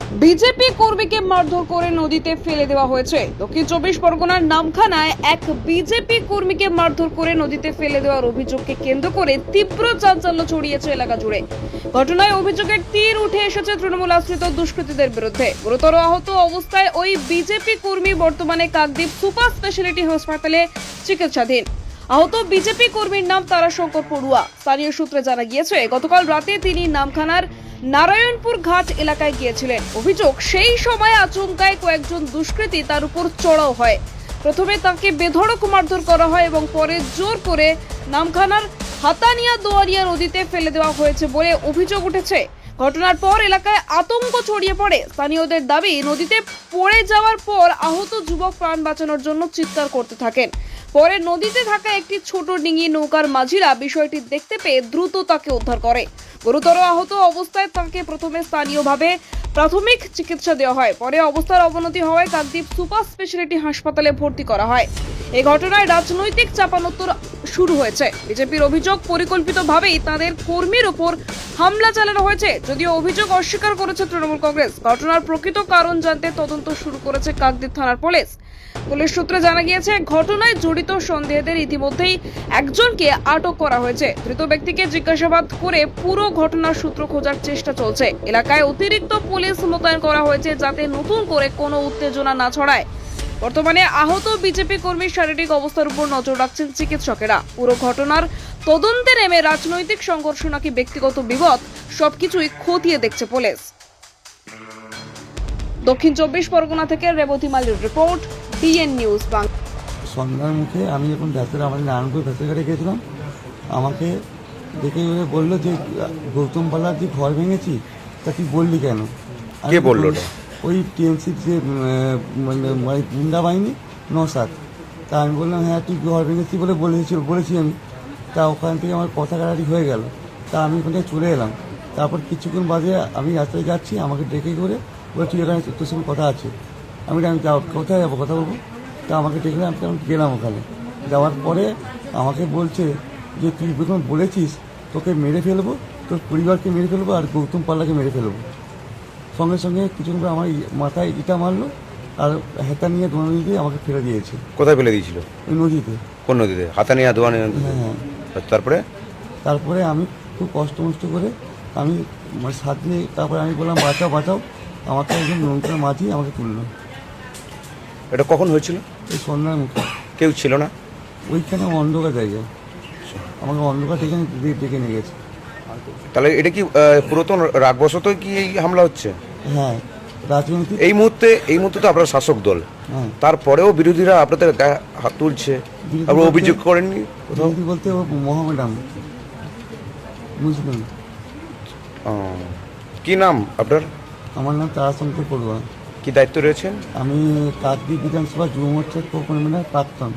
BJP কর্মীকে মারধর করে নদীতে ফেলে দেওয়া হয়েছে। দক্ষিণ 24 পরগনার নামখানায় এক বিজেপি কর্মীকে মারধর করে নদীতে ফেলে দেওয়ার অভিযোগকে কেন্দ্র করে তীব্র চাঞ্চল্য ছড়িয়েছে এলাকা জুড়ে। ঘটনায় অভিযোগের তীর উঠে এসেছে তৃণমূল আশ্রিত দুষ্কৃতীদের বিরুদ্ধে। গুরুতর আহত অবস্থায় ওই বিজেপি কর্মী বর্তমানে কাকদ্বীপ সুপার স্পেশালিটি হাসপাতালে চিকিৎসাধীন। আহত বিজেপি কর্মীর নাম তারাশঙ্কর পড়ুয়া। স্থানীয় সূত্রে জানা গিয়েছে, গতকাল রাতে তিনি নামখানার নারায়ণপুর ঘাট এলাকায় গিয়েছিলেন। অভিযোগ, সেই সময় আচমকায় কয়েকজন দুষ্কৃতী তার উপর চড়াও হয়। প্রথমে তাকে বেধড়ক মারধর করা হয় এবং পরে জোর করে নামখানার হাতানিয়া দোয়ারিয়া নদীতে ফেলে দেওয়া হয়েছে বলে অভিযোগ উঠেছে। ঘটনার পর এলাকায় আতঙ্ক ছড়িয়ে পড়ে। স্থানীয়দের দাবি, নদীতে পড়ে যাওয়ার পর আহত যুবক প্রাণ বাঁচানোর জন্য চিৎকার করতে থাকেন। পরে নদীতে থাকা একটি ছোট ডিঙি নৌকার মাঝিরা বিষয়টি দেখতে পেয়ে দ্রুত তাকে উদ্ধার করে। গুরুতর আহত অবস্থায় তাকে প্রথমে স্থানীয়ভাবে প্রাথমিক চিকিৎসা দেওয়া হয়। পরে অবস্থার অবনতি হওয়ায় কাকদ্বীপ সুপার স্পেশালিটি হাসপাতালে ভর্তি করা হয়। এই ঘটনায় রাজনৈতিক চাপানোত্তর শুরু হয়েছে। বিজেপির অভিযোগ, পরিকল্পিতভাবেই তাদের কর্মীর উপর হামলা চালানো হয়েছে। যদিও অভিযোগ অস্বীকার করেছে তৃণমূল কংগ্রেস। ঘটনার প্রকৃত কারণ জানতে তদন্ত শুরু করেছে কাকদ্বীপ থানার পুলিশ। পুলিশ সূত্রে জানা গিয়েছে, ঘটনায় জড়িত সন্দেহদের ইতিমধ্যেই একজনকে আটক করা হয়েছে। ধৃত ব্যক্তিকে জিজ্ঞাসাবাদ করে পুরো ঘটনার সূত্র খোঁজার চেষ্টা চলছে। এলাকায় অতিরিক্ত পুলিশ মোতায়েন করা হয়েছে যাতে নতুন করে কোনো উত্তেজনা না ছড়ায়। বর্তমানে আহত বিজেপি কর্মীর শারীরিক অবস্থার উপর নজর রাখছেন চিকিৎসকেরা। পুরো ঘটনার তদন্তে নেমে রাজনৈতিক সংঘর্ষ নাকি ব্যক্তিগত বিবাদ, সবকিছুই খতিয়ে দেখছে পুলিশ। দক্ষিণ 24 পরগনা থেকে রেবতী মালির রিপোর্ট, ডিএন নিউজ বাংলা। সন্ধ্যার মুখে আমি যখন ভেতরে আমাদের নারায়ণপুর ভেতরে ঘাটে গেছিলাম, আমাকে দেখে বললো যে গৌতম পাল্লার যে ঘর ভেঙেছি তা তুই বললি কেন? কে বললো? ওই টিএমসির যে মানে গুন্ডা বাহিনী নসাদ। তা আমি বললাম, হ্যাঁ তুই ঘর ভেঙেছি বলে বলেছি আমি। তা ওখান থেকে আমার কথা কাটাকাটি হয়ে গেল। তা আমি ওখান থেকে চলে এলাম। তারপর কিছুক্ষণ বাদে আমি রাস্তায় যাচ্ছি, আমাকে ডেকে করে বলে তুই এখানে তোর সঙ্গে কথা আছে। আমি কোথায় যাবো, কথা বলবো? তা আমাকে ডেকে আমি গেলাম ওখানে। যাওয়ার পরে আমাকে বলছে যে তুই যখন বলেছিস তোকে মেরে ফেলবো, তোর পরিবারকে মেরে ফেলবো আর গৌতম পাল্লাকে মেরে ফেলবো। সঙ্গে সঙ্গে কিছুক্ষণ পর আমার মাথায় ইটা মারলো আর হেতা নিয়ে দোয়া দিয়ে আমাকে ফেলে দিয়েছে। কোথায় ফেলে দিয়েছিল? ওই নদীতে। কোন নদীতে? হাতানিয়া দোয়া? হ্যাঁ। তারপরে আমি খুব কষ্ট করে আমি মানে সাথ দিয়ে তারপরে আমি বললাম বাঁচাও বাঁচাও। আমাকে একজন নৌকার মাঝি আমাকে তুললো। এটা কখন হয়েছিল? এই সন্ধ্যার মুখে। কেউ ছিল না ওইখানে অন্ধকার জায়গায়, আমাকে অন্ধকার ডেকে নিয়ে গেছে। তাহলে এটা কি পুরাতন রাগবশত কি এই হামলা হচ্ছে? হ্যাঁ, রাজনীতি। এই মুহূর্তে তো আপনারা শাসক দল, হ্যাঁ। তারপরেও বিরোধীরা আপনাদের গায়ে হাত তুলছে, আপনারা অভিযোগ করেননি কোথাও? বিরোধী বলতে ও মোহামেডান মুসলিম। কি নাম আপনার? আমার নাম তারাশঙ্কর পড়ুয়া। কি দায়িত্ব রয়েছেন? আমি কাকদ্বীপ বিধানসভা যুব মোর্চার কো-কনভেনর প্রাক্তন।